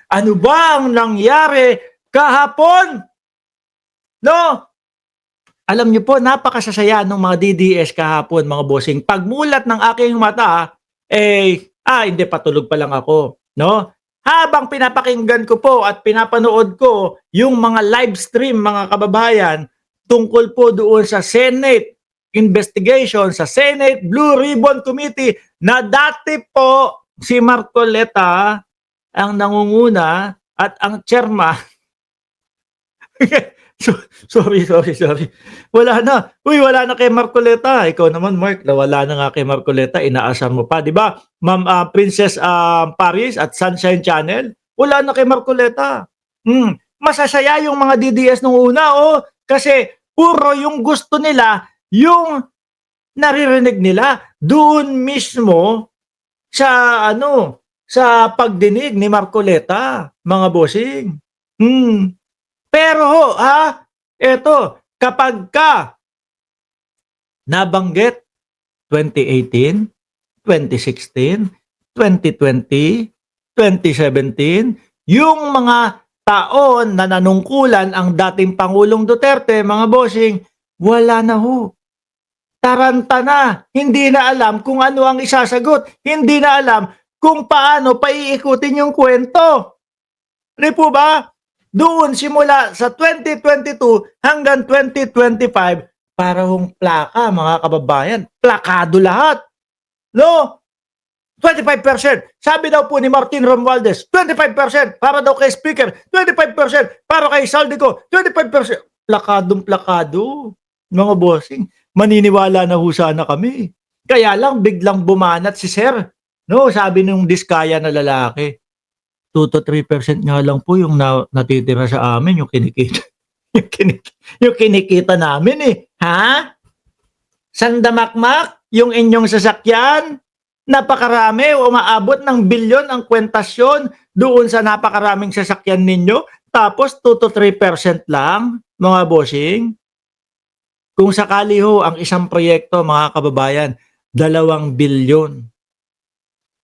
Ano ba ang nangyari kahapon? No? Alam niyo po, napakasasaya ng mga DDS kahapon, mga bossing. Pagmulat ng aking mata, hindi, patulog pa lang ako. No? Habang pinapakinggan ko po at pinapanood ko yung mga live stream, mga kababayan, tungkol po doon sa Senate investigation, sa Senate Blue Ribbon Committee, na dati po si Marcoleta ang nangunguna at ang chairman. Sorry. Wala na. Uy, wala na kay Marcoleta. Ikaw naman, Mark, wala na nga kay Marcoleta. Inaasar mo pa, di ba? Ma'am Princess Paris at Sunshine Channel. Wala na kay Marcoleta. Masasaya yung mga DDS nung una, kasi puro yung gusto nila, yung naririnig nila doon mismo sa sa pagdinig ni Marcoleta, mga bossing. Pero eto, kapagka nabanggit 2018, 2016, 2020, 2017, yung mga taon na nanungkulan ang dating Pangulong Duterte, mga bossing, wala na ho. Taranta na. Hindi na alam kung ano ang isasagot. Hindi na alam kung paano paiikutin yung kwento. Di po ba? Doon simula sa 2022 hanggang 2025, para hong plaka, mga kababayan. Plakado lahat. No? 25%. Sabi daw po ni Martin Romualdez, 25% para daw kay Speaker, 25% para kay Saldico, 25%. Plakadong plakado, mga bossing. Maniniwala na ho sana kami. Kaya lang biglang bumanat si Sir. No, sabi nung diskaya na lalaki. 2 to 3% nga lang po yung natitira sa amin, yung kinikita. yung kinikita namin Ha? Sandamakmak, yung inyong sasakyan, napakarami, umaabot ng bilyon ang kwentasyon doon sa napakaraming sasakyan ninyo, tapos 2 to 3% lang, mga bossing. Kung sakali ho ang isang proyekto, mga kababayan, 2 bilyon.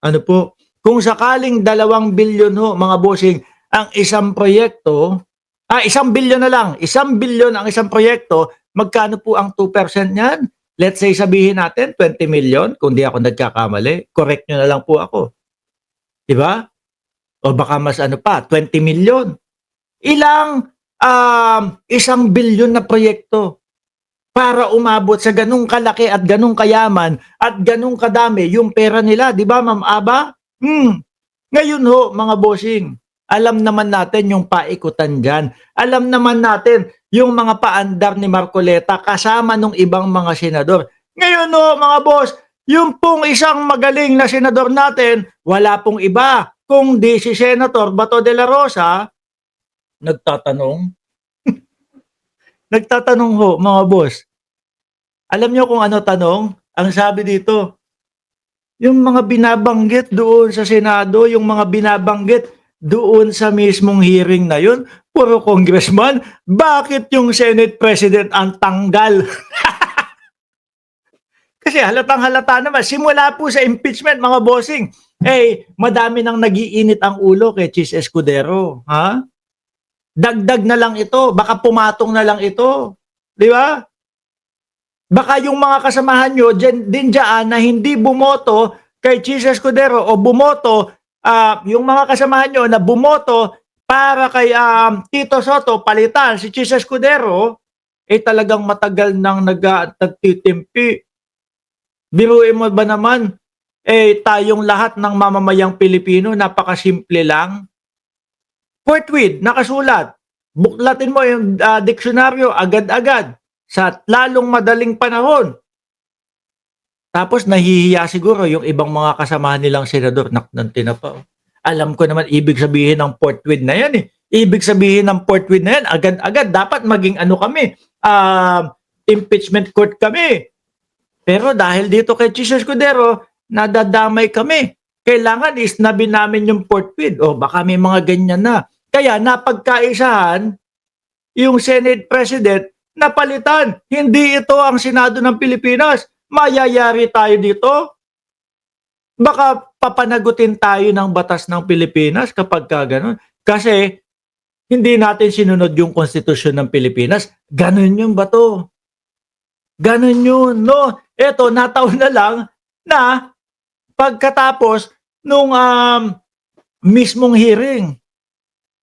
Ano po? Kung sakaling 2 bilyon ho, mga bossing, ang isang proyekto, 1 bilyon na lang, 1 bilyon ang isang proyekto, magkano po ang 2% niyan? Let's say sabihin natin 20 million, kung di ako nagkakamali. Correct nyo na lang po ako. Diba? O baka mas 20 million. Ilang 1 bilyon na proyekto para umabot sa ganung kalaki at ganung kayaman at ganung kadami yung pera nila, di ba, Ma'am Aba? Ngayon ho, mga bossing, alam naman natin yung paikutan dyan. Alam naman natin yung mga paandar ni Marcoleta kasama nung ibang mga senador. Ngayon ho, mga boss, yung pong isang magaling na senador natin, wala pong iba, kung di si Senator Bato de la Rosa, nagtatanong. Nagtatanong ho, mga boss. Alam niyo kung ano tanong? Ang sabi dito, yung mga binabanggit doon sa Senado, yung mga binabanggit doon sa mismong hearing na yun, puro congressman, bakit yung Senate President ang tanggal? Kasi halatang halata naman, simula po sa impeachment, mga bossing, madami nang nagiinit ang ulo kay Chis Escudero. Ha? Dagdag na lang ito, baka pumatong na lang ito. Di ba? Baka yung mga kasamahan nyo din dyan na hindi bumoto kay Chis Escudero o bumoto, yung mga kasamahan nyo na bumoto para kay Tito Soto, palitan si Chis Escudero, talagang matagal nang nagtitimpi. Biruin mo ba naman, tayong lahat ng mamamayang Pilipino, napakasimple lang. Forthwith, nakasulat. Buklatin mo yung diksyonaryo agad-agad sa lalong madaling panahon. Tapos nahihiya siguro yung ibang mga kasamahan nilang senador. Naknanti na pa. Alam ko naman ibig sabihin ng forthwith na yan Ibig sabihin ng forthwith na yan, agad-agad. Dapat maging kami, impeachment court kami. Pero dahil dito kay Chis Escudero, nadadamay kami. Kailangan isnabi namin yung forthwith. O baka may mga ganyan na. Kaya napagkaisahan yung Senate President napalitan. Hindi ito ang Senado ng Pilipinas. Mayayari tayo dito. Baka papanagutin tayo ng batas ng Pilipinas kapag gano'n. Kasi hindi natin sinunod yung konstitusyon ng Pilipinas. Ganun yung bato. Ganun yun, no? Eto, nataon na lang na pagkatapos nung mismong hearing,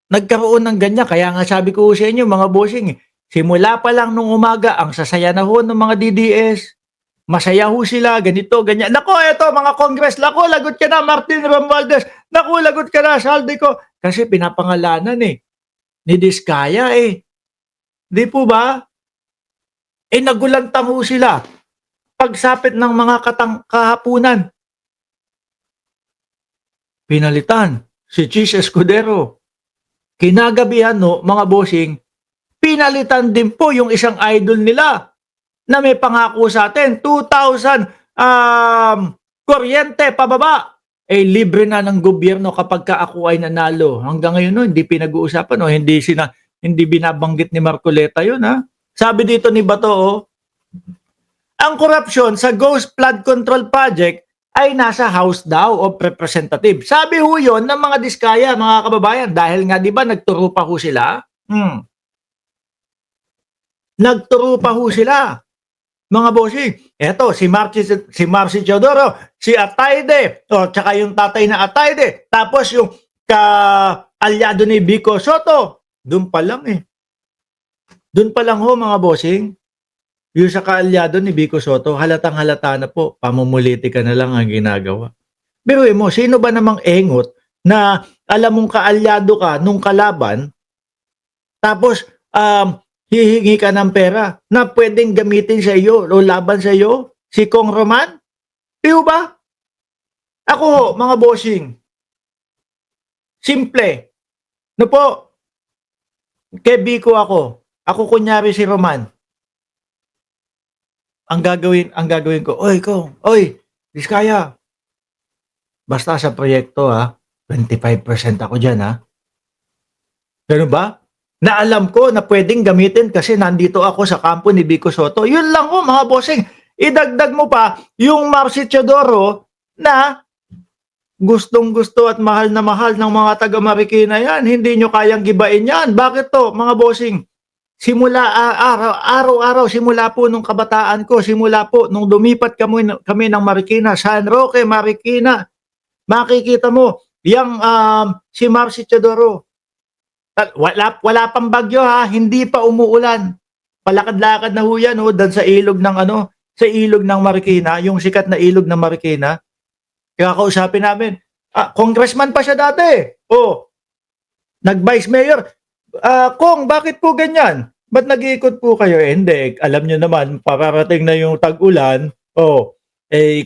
nagkaroon ng ganyan. Kaya nga sabi ko sa inyo, mga bossing, simula pa lang nung umaga, ang sasaya na ho ng mga DDS. Masaya ho sila, ganito, ganyan. Nako, eto, mga Congress, nako, lagot ka na, Martin Romualdez. Nako, lagot ka na, saldi ko. Kasi pinapangalanan ni Diskaya Di po ba? Nagulantang ho sila. Pagsapit ng mga kahapunan, pinalitan si Chis Escudero. Kinagabihan mga bossing, pinalitan din po yung isang idol nila na may pangako sa atin, 2,000 kuryente pababa. Libre na ng gobyerno kapag ka ako ay nanalo. Hanggang ngayon hindi pinag-uusapan hindi binabanggit ni Marcoleta yun Sabi dito ni Bato, ang korupsyon sa Ghost Flood Control Project ay nasa House daw of Representatives. Sabi ho yun ng mga Diskaya, mga kababayan, dahil nga di ba nagturo pa ho sila? Nagturo pa ho sila. Mga bossing, eto si Marcy Teodoro, si Atayde, tsaka yung tatay na Atayde, tapos yung ka-alyado ni Vico Soto, doon pa lang Doon pa lang ho mga bossing, yung sa kaalyado ni Vico Soto, halatang halata na po, pamumulitika na lang ang ginagawa. Pero mo, sino ba namang engot na alam mong kaalyado ka nung kalaban, tapos hihingi ka ng pera na pwedeng gamitin sa iyo o laban sa iyo? Si Kong Roman? Di ba? Ako, mga bossing, simple. No po, kay Vico ako kunyari si Roman. Ang gagawin ko, Diskaya, basta sa proyekto 25% ako dyan Ganun ba? Na alam ko na pwedeng gamitin kasi nandito ako sa kampo ni Vico Soto. Yun lang mga bossing. Idagdag mo pa yung Marcy Teodoro na gustong-gusto at mahal na mahal ng mga taga-Marikina yan. Hindi nyo kayang gibain yan. Bakit to, mga bossing? Simula araw-araw, simula po nung kabataan ko, simula po nung lumipat kami ng Marikina, San Roque, Marikina, makikita mo, yung si Marcy Teodoro, wala pang bagyo hindi pa umuulan. Palakad-lakad na ho yan dan sa ilog ng Marikina, yung sikat na ilog ng Marikina. Kaya kausapin namin, congressman pa siya dati. Nag-vice mayor. Kong, bakit po ganyan? Ba't nag-iikot po kayo? Hindi, alam nyo naman, pararating na yung tag-ulan.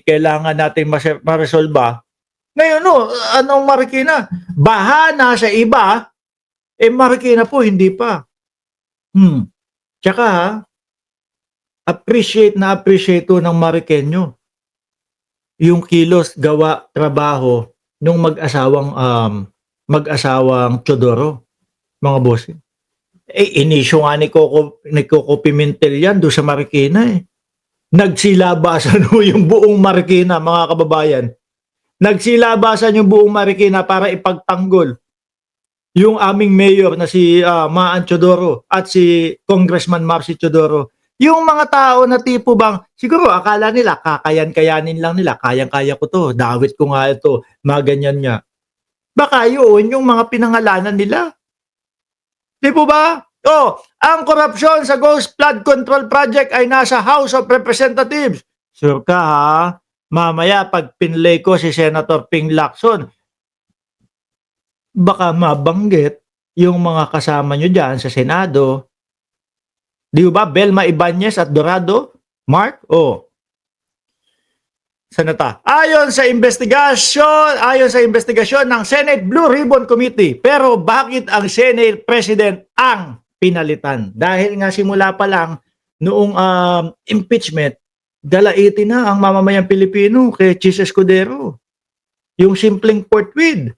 Kailangan natin maresolba. Ngayon, anong Marikina? Baha na sa iba, Marikina po, hindi pa. Tsaka, appreciate ng Marikenyo yung kilos, gawa, trabaho nung mag-asawang Teodoro, mga bossing. Inisyo nga ni Coco Pimentel yan doon sa Marikina Nagsilabasan yung buong Marikina, mga kababayan. Nagsilabasan yung buong Marikina para ipagtanggol yung aming mayor na si Maan Teodoro at si Congressman Marcy Teodoro. Yung mga tao na tipo bang, siguro akala nila, kakayanin lang nila, kayang-kaya ko to, dawit ko nga ito, mga ganyan nga. Baka yun yung mga pinangalanan nila. Di po ba? Ang korupsyon sa Ghost Flood Control Project ay nasa House of Representatives. Sure ka mamaya pag pinlay ko si Senator Ping Lacson, baka mabanggit yung mga kasama nyo dyan sa Senado. Di ba? Belma Ibanez at Dorado? Mark? Senata. Ayon sa investigasyon ng Senate Blue Ribbon Committee. Pero bakit ang Senate President ang pinalitan? Dahil nga simula pa lang noong impeachment, dalaitin na ang mamamayang Pilipino kay Chis Escudero. Yung simpleng portweed.